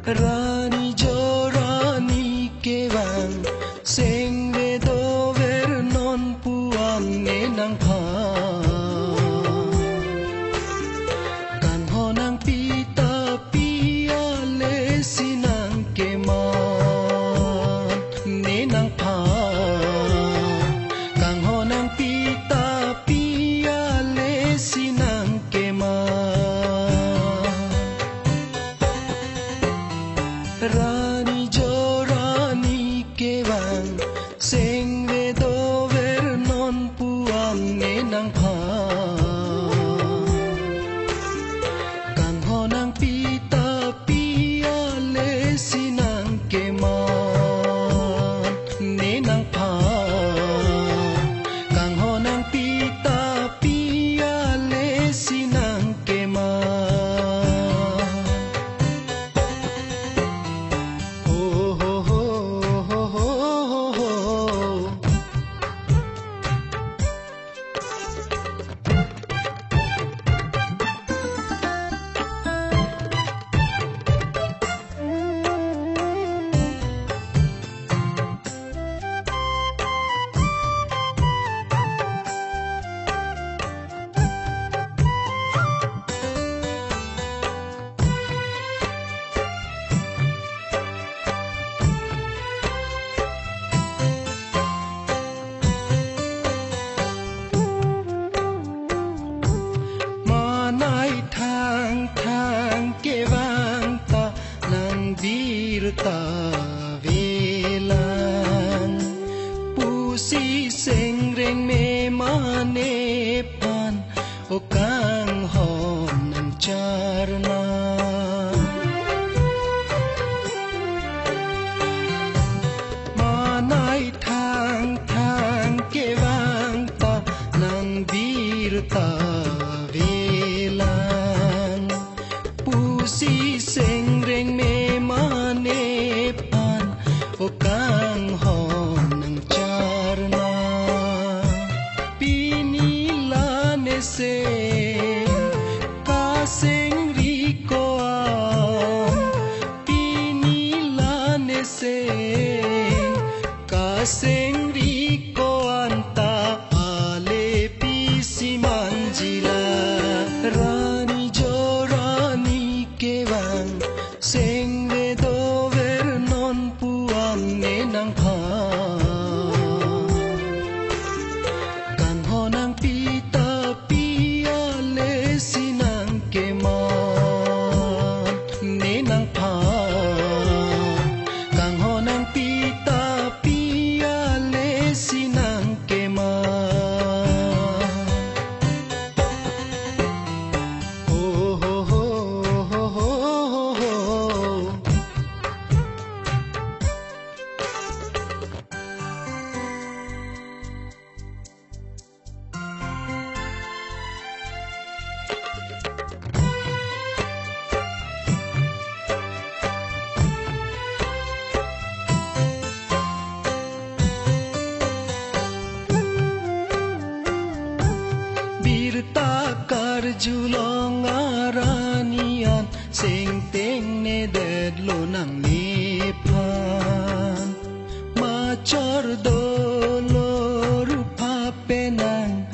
Rani jo rani kewang sing vedo ver non puang nang pa kan honang pita pia le sinang keman nang pa kan honang pita pia le sinang keman Rani jo rani kewang sing vedo ver non puang nang pa kang honang pita pia le sinang keman nang pa kang honang pita pia le sinang keman Thang kewang ta nang dirta velan pusi seng reng me mane pan o kang hon nang charna manai thang kewang ta nang dirta velan pusi seng reng me mane pan o kang hon nang charna pinila ne se ka seng riko pinila ne se ka seng riko anta ale pisi manjila Rani jo rani kewang sing vedo ver non puang nang pa kan honang pita pia le sinang keman nang pa kan honang pita pia le sinang keman Takar julong aranian sing ting ne dedlo nang nipan macor dolo rupa penang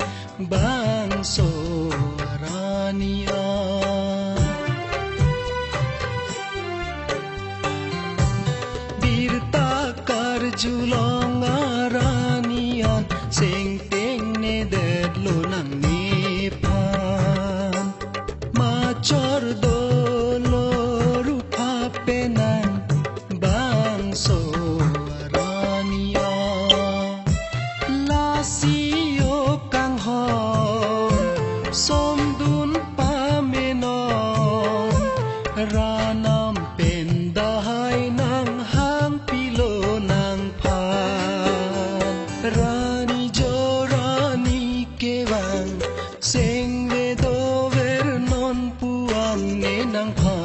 bangso aranian bir takar julong aranian sing ting ne dedlo nang macor dolo rupa penang bangso arania lasio kang hon somdun pamenon ranam pendahay nang hang pilo nang pan rani jo rani kewang sing vedo ver non puang nang pa